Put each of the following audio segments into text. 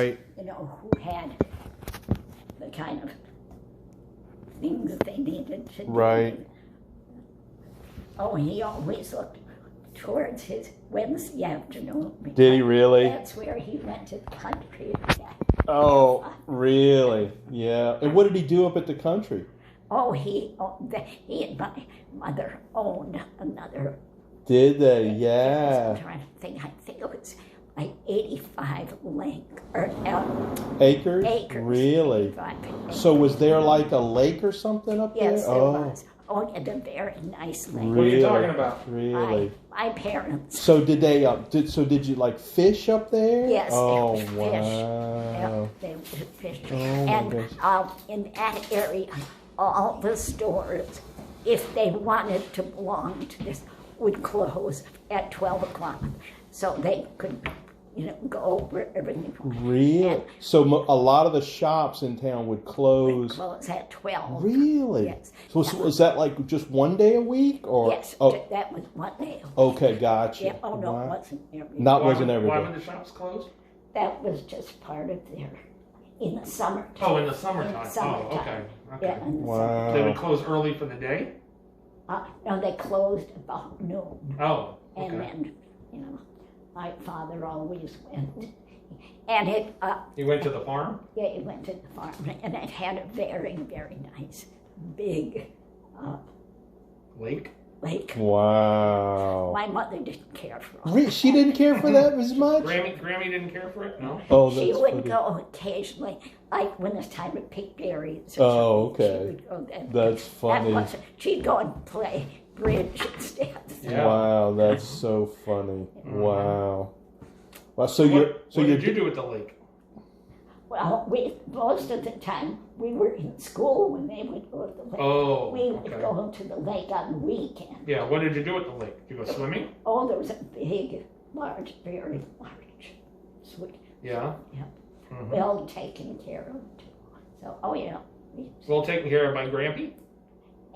Right. you know, who had the kind of things they needed to do. Right. Oh, he always looked towards his Wednesday afternoon. Did he really? That's where he went to the country. Oh, really? Yeah. And what did he do up at the country? Oh, he and my mother owned another. Did they? Yeah. I'm trying to think. I think it was like 85 Acres? acres. Really? 85 acres. So was there like a lake or something up there? Yes, there was. Oh, it had a very nice lake. Really? What are you talking about? Really? My parents. So did they? Did you like fish up there? Yes, Oh they would fish. wow. Yeah, they would fish. Oh, my and gosh. in that area, all the stores, if they wanted to belong to this, would close at 12 o'clock. So they could, you know, go wherever they wanted. Really? And So a lot of the shops in town would close. close at 12. Really? Yes. So was that like just one day a week, or? Yes, Oh, that was one day. okay, gotcha. Yeah, oh no, Wow. it wasn't every Not Why wasn't would- every Why day. would the shops close? That was just part of their, in the summertime. Oh, in the summertime. In the summertime. Oh, okay. Okay. Yeah, in the Wow. They would close early for the day? no, they closed about noon. Oh, And okay. then, you know, my father always went. And it, You went to the farm? yeah, he went to the farm, and it had a very, very nice, big Lake? lake. Wow. My mother didn't care for all She didn't care for that as much? Grammy didn't care for it? No? Oh, She that's would funny. go occasionally, like when it's time to pick berries. Or Oh, something, okay. She would go then. That's funny. She'd go and play bridge instead. Yeah. Wow, that's so funny. Wow. Well, so What did you do at the lake? Well, most of the time we were in school when they would go to the lake. Oh, We would okay. go to the lake on the weekend. Yeah, what did you do at the lake? Did you go swimming? Oh, there was a big, large, very large sweet, Yeah. well taken care of too. So, oh yeah. Well taken care of by Grampy?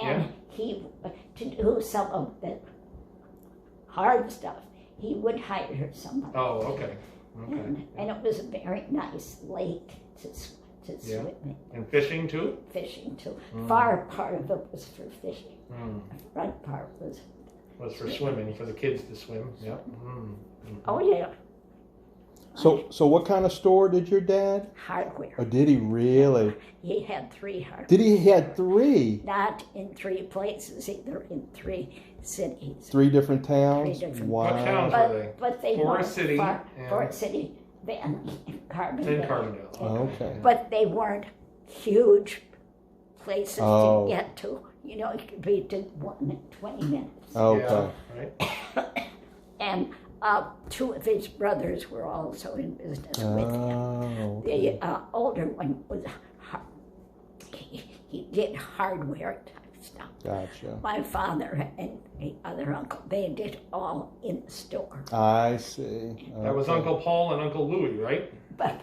And he, to do some of the hard stuff, he would hire somebody. Oh, okay. Okay. And it was a very nice lake to Yeah. swim in. And fishing too? Fishing too. Far part of it was for fishing. Mm. The front part was, Was for swimming, for the kids to swim. Yep. Mm. oh yeah, So what kind of store did your dad? hardware. Or did he really? He had 3 hardware. Did he had 3? Not in 3 places, either in 3 cities. 3 different towns? 3 different- Wow. What towns were they? But they Forest weren't City far. and- Forest City, then Carbondale. In Carbondale. Okay. But they weren't huge places Oh. to get to. You know, it could be to 1 in 20 minutes. Okay. Yeah, right? And 2 of his brothers were also in business with him. Oh. The older one was, he did hardware type stuff. Gotcha. My father and the other uncle, they did all in the store. I see. That was Okay. Uncle Paul and Uncle Louie, right? But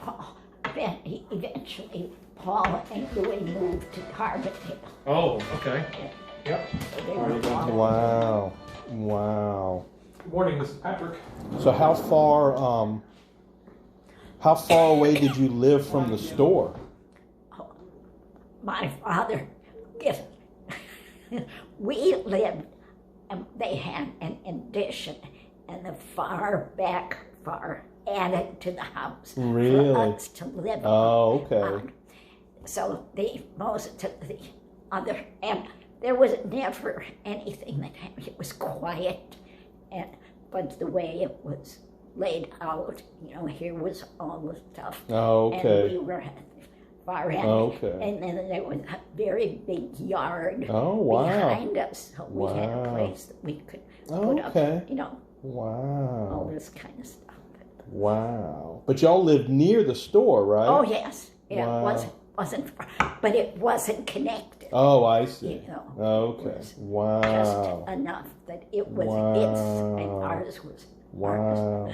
eventually, Paul and Louis moved to Carbondale. Oh, okay. Yep. So they were all, Wow. Wow. Good morning, Mrs. Patrick. So how far away did you live from the store? my father, yes, we lived, they had an addition in the far attic to the house Really? for us to live Oh, okay. on. So most of the other, and there was never anything that happened. It was quiet, but the way it was laid out, you know, here was all the stuff. Oh, okay. And we were at the far end. Okay. And then there was a very big yard Oh, wow. behind us. So we had a Wow. place that we could Oh, put up, okay. you know, all Wow. this kind of stuff. Wow. But y'all lived near the store, right? Oh, yes. Yeah, Wow. it wasn't far, but it wasn't connected. Oh, I see. You know, Okay. was Wow. just enough that it was its, and Wow. ours was Wow. ours.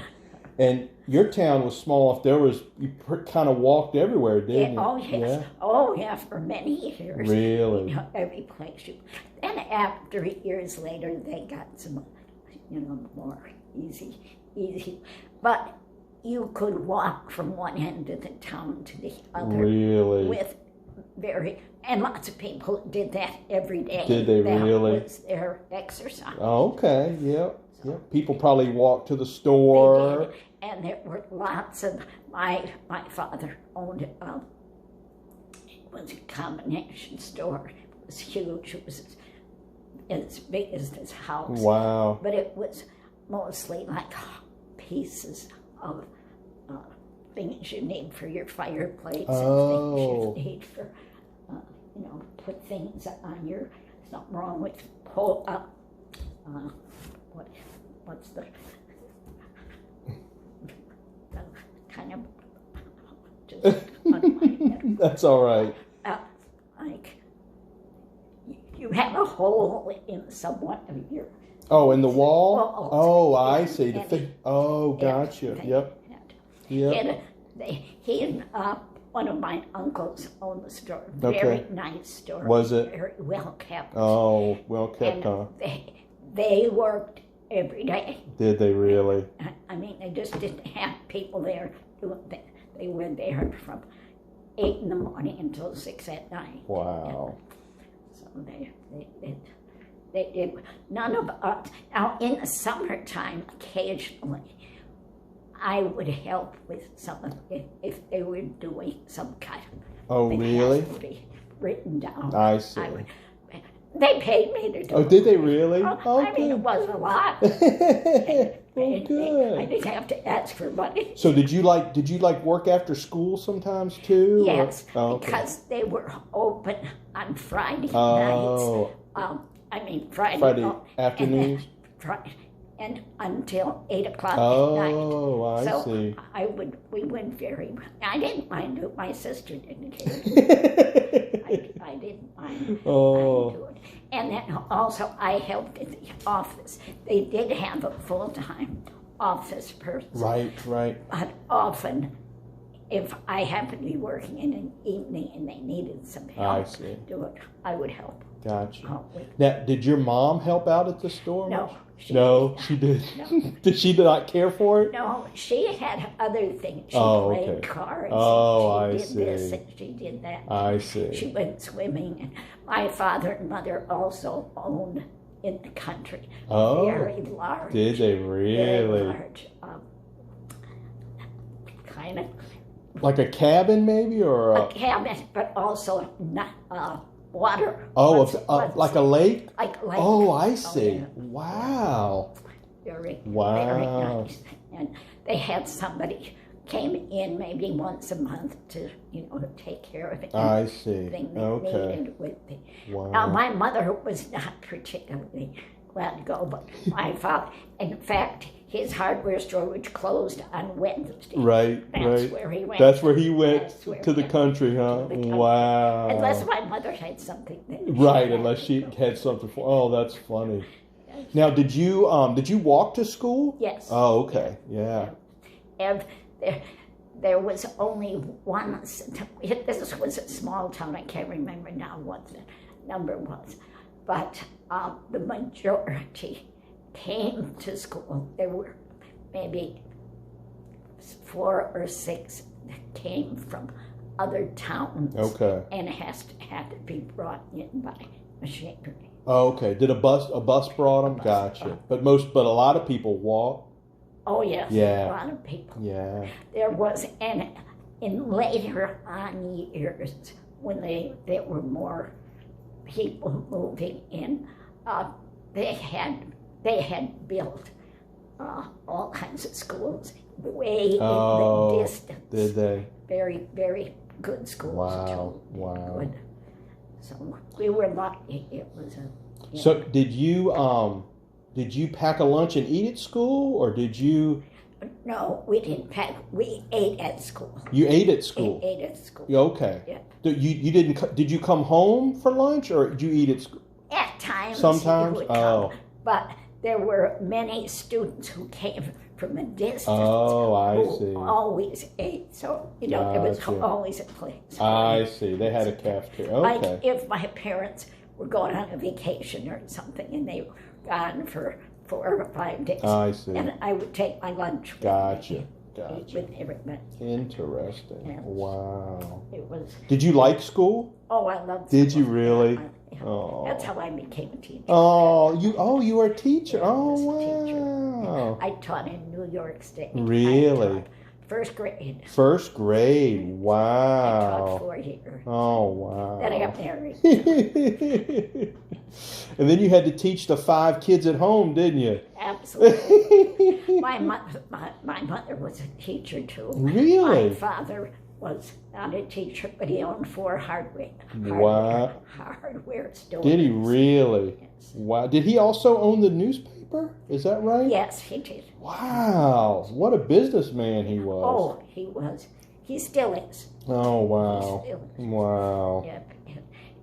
And your town was small. If there was, you kind of walked everywhere, didn't you? Oh, yes. Oh, yeah, for many years. Really? You know, every place you. Then after years later, they got some, you know, more easy. But you could walk from one end of the town to the other. Really? With and lots of people did that every day. Did they really? That was their exercise. Oh, okay. Yep. Yep. People probably walked to the store. They did. And there were lots of, my father owned it was a combination store. It was huge. It was as big as this house. Wow. But it was mostly like pieces of things you need for your fireplace and things you need for, put things on your, there's nothing wrong with pull up, what's the kind of, just on my head. That's all right. Like, you have a hole in somewhat of your. Oh, in the wall? Oh, I see. Gotcha. Yep. Yep. He and one of my uncles owned the store. Very nice store. Was it? Very well kept. Oh, well kept, and huh? They worked every day. Did they really? I mean, they just didn't have people there doing that. They were there from 8 in the morning until 6 at night. Wow. So they did. None of us. Now, in the summertime, occasionally, I would help with some of it if they were doing some kind of. Oh, really? Has to be written down. I see. They paid me to do it. Oh, did they really? I mean, it wasn't a lot. Good. I didn't have to ask for money. So did you work after school sometimes too? Yes, okay. because they were open on Friday Oh. nights. Friday afternoons? And until 8 o'clock Oh, at night. I see. We went I didn't mind it. My sister didn't care. I didn't mind. Oh. I didn't do it. And then also I helped in the office. They did have a full-time office person. Right. But often, if I happened to be working in an evening and they needed some help to do it, I would help. Gotcha. Now, did your mom help out at the store? No. She did. No. Did she not care for it? No, she had other things. She played cards. Oh, she did this and she did that. I see. She went swimming. And my father and mother also owned in the country. Oh. Very large. Did they really? Very large. Kind of. Like a cabin, maybe, or a cabin, but also not water. Like a lake? Like a lake. Oh, I see. Yeah. Wow. Very Wow. nice. And they had somebody came in maybe once a month to, take care of it. I see. Thing they Okay. needed with me. Wow. Now, my mother was not particularly glad to go, but my father, in fact, his hardware store, which closed on Wednesday. Right. That's where he went. That's where he went where to the country, huh? to the country. Wow. Unless my mother had something. Right, unless she had something for. Oh, that's funny. Now, did you walk to school? Yes. Oh, okay. Yeah. And there was only one. This was a small town. I can't remember now what the number was, but the majority came to school. There were maybe 4 or 6 that came from other towns. Okay. And it had to be brought in by machinery. Oh, okay. Did a bus brought them? Gotcha. But a lot of people walk. Oh yes. Yeah. A lot of people. Yeah. There was, and in later on years when there were more people moving in, they had built all kinds of schools way in the distance. Did they? Very, very good schools. Wow. Too. Wow. Good. So we were lucky. It was a. So did you pack a lunch and eat at school, or did you? No, we didn't pack. We ate at school. You ate at school. We ate at school. Okay. Yeah. You didn't? Did you come home for lunch, or did you eat at school? At times. Sometimes. You would come, but there were many students who came from a distance. Oh, I who see. Always ate. So there was always a place. I see. They had a cafeteria. Okay. Like if my parents were going on a vacation or something, and they were gone for 4 or 5 days. I see. And I would take my lunch with Gotcha. me. Gotcha. with everybody. Interesting. Yes. Wow. It was. Did you like school? Oh, I loved. Did school. you really? Yeah. Oh. That's how I became a teacher. You were a teacher. Yeah, I Oh, was a teacher. wow. I taught in New York State. Really? I taught first grade. First grade. I taught Wow. 4 years. Oh, wow. Then I got married. And then you had to teach the 5 kids at home, didn't you? Absolutely. My mother was a teacher too. Really? My father was not a teacher, but he owned 4 hardware stores. Did he really? Yes. Wow. Did he also own the newspaper? Is that right? Yes, he did. Wow. What a businessman he was. Oh, he was. He still is. Oh, wow. He still is. Wow. Yeah.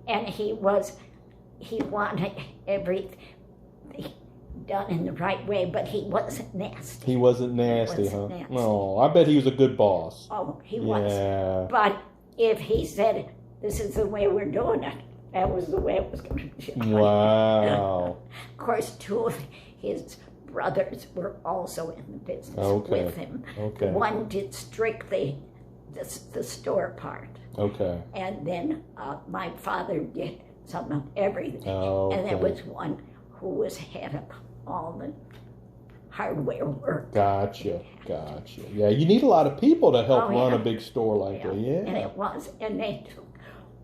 And he wanted everything done in the right way, but he wasn't nasty. He wasn't nasty, wasn't huh? nasty. No, I bet he was a good boss. Oh, he was. Yeah. But if he said, this is the way we're doing it, that was the way it was going to be. Wow. Of course, 2 of his brothers were also in the business Okay. with him. Okay. One did strictly the store part, Okay. and then my father did some of everything. Oh, And there okay. was one who was head of all the hardware work. Gotcha. Yeah, you need a lot of people to help Oh, run yeah. a big store like that. And Yeah. it was, and they took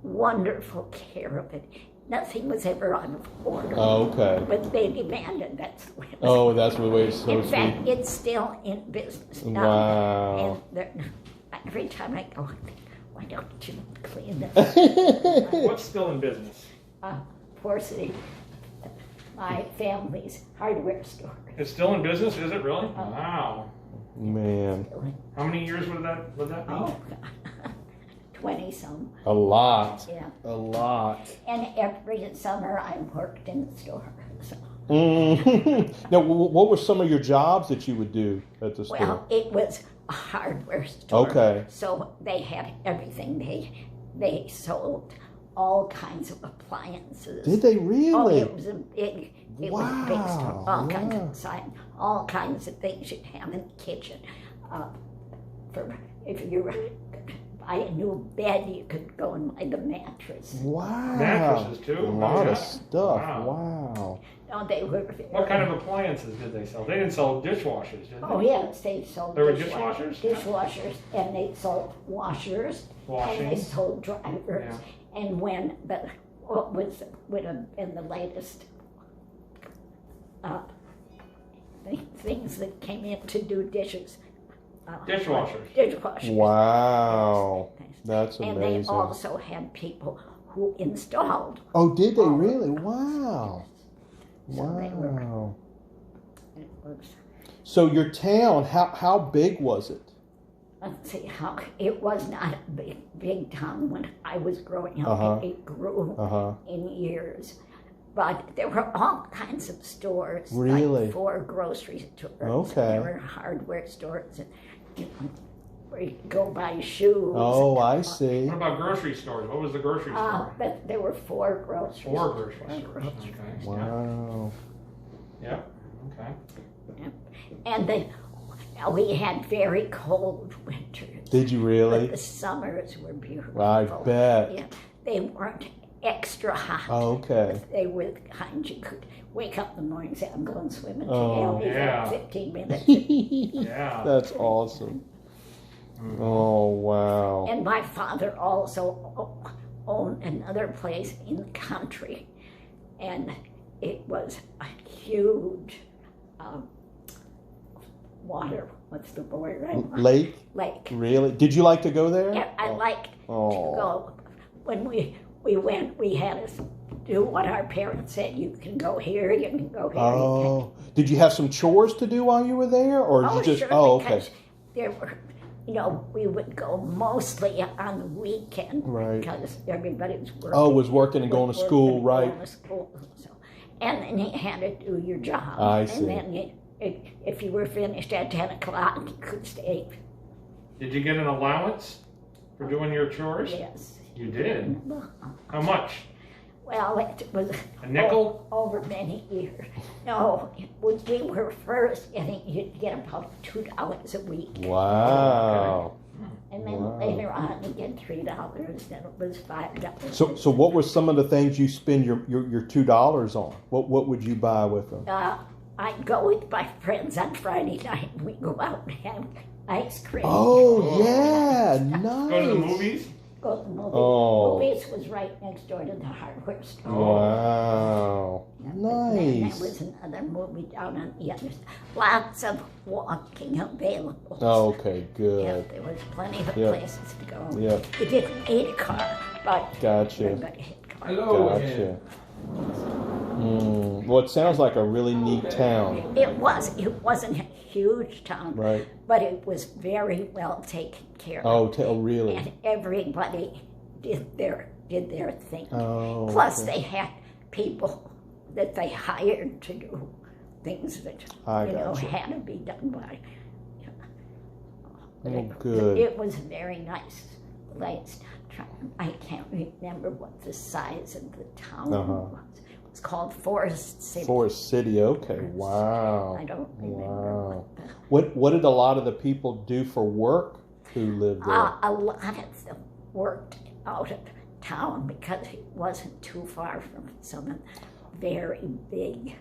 wonderful care of it. Nothing was ever out of order. Oh, okay. But they demanded that's the way it was. Oh, that's the way it's so In sweet. fact, it's still in business now. Wow. And every time I go, I think, why don't you clean this? What's still in business? Forsythie, my family's hardware store. It's still in business, is it really? Uh-huh. Wow. Man, How many years would that be? Oh, 20 some. a lot. Yeah. A lot. And every summer I worked in the store. So. Now, what were some of your jobs that you would do at the store? Well, it was a hardware store. Okay. So they had everything. They sold all kinds of appliances. Did they really? Oh, it was a big store. Wow, All kinds yeah. of sign, all kinds of things you'd have in the kitchen. For if you were to buy a new bed, you could go and buy the mattress. Wow. Mattresses, too? A lot Yeah. of stuff. Wow. Wow. No, they were. What kind of appliances did they sell? They didn't sell dishwashers, did they? Oh yes, they sold. There were dishwashers? Dishwashers, and they sold washers. And they Washing. sold drivers. Yeah. And when would have been the latest things that came in to do dishes. Dishwashers. Dishwashers. Wow. That's And they amazing. also had people who installed. Oh, did they all of really? them. Wow. So they were. Wow. It was, So your town, how big was it? let's see how it was not a big town when I was growing up. Uh-huh. It grew Uh-huh. in years. But there were all kinds of stores, Really? like 4 grocery stores. Okay. And there were hardware stores, and, where you could go buy shoes. Oh, I and, see. What about grocery stores? What was the grocery store? But there were 4 grocery 4 grocery stores. stores. Okay. Wow. Yeah. Okay. And we had very cold winters. Did you But really? the summers were beautiful. I bet. Yeah, they weren't extra hot. Oh, okay. They were the kind you could wake up in the morning and say, I'm going swimming Oh, today. I'll be yeah. there in 15 minutes. Yeah. That's awesome. Oh, wow. And my father also owned another place in the country. And it was a huge what's the word? Lake? Lake. Really? Did you like to go there? Yeah, I liked Oh. to go. When we went, we had to do what our parents said. You can go here, you can go here. Oh. Did you have some chores to do while you were there? Or did you just, Sure, oh, okay. because there were, we would go mostly on the weekend. Right. Because everybody was working. Oh, was working and going to school, right. Going to school, so. And then you had to do your job. I and see. then if you were finished at 10 o'clock, you could stay. Did you get an allowance for doing your chores? Yes. You did? How much? Well, it was A nickel? over many years. No, when we were first getting, you'd get about $2 a week. Wow. And then Wow. later on, you get $3, then it was $5. So what were some of the things you spend your $2 on? What would you buy with them? I'd go with my friends on Friday night. We'd go out and have ice cream. Oh yeah, Go to the nice. movies? Go to the movies. Oh. Movies was right next door to the hardware store. Wow, And then nice. there was another movie down on the other side. Lots of walking available. Okay, Yeah, good. there was plenty of Yep. places to go. Yep. You didn't need a car, but Gotcha. everybody had cars. Hello. Gotcha. Well, it sounds like a really neat town, It wasn't a huge town, right? but it was very well taken care of. Oh, really? And everybody did their thing. Oh, Plus, okay. they had people that they hired to do things that I gotcha. had to be done by. But Oh, good. It was a very nice place. I can't remember what the size of the town was. It was called Forest City. Forest City. Okay. Wow. I don't remember. Wow. What the, What did a lot of the people do for work who lived there? a lot of them worked out of town because it wasn't too far from some of the very big,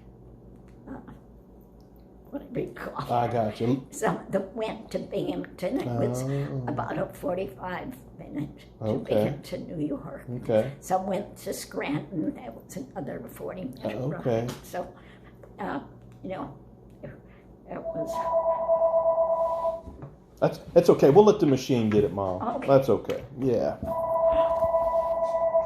what do we call it? I got you. Some of them went to Binghamton. It was Oh. about a 45-minute to Okay. Binghamton, New York. Okay. Some went to Scranton. That was another 40-minute Okay. ride. So, it was. That's okay. We'll let the machine get it, Mom. Okay. That's okay. Yeah.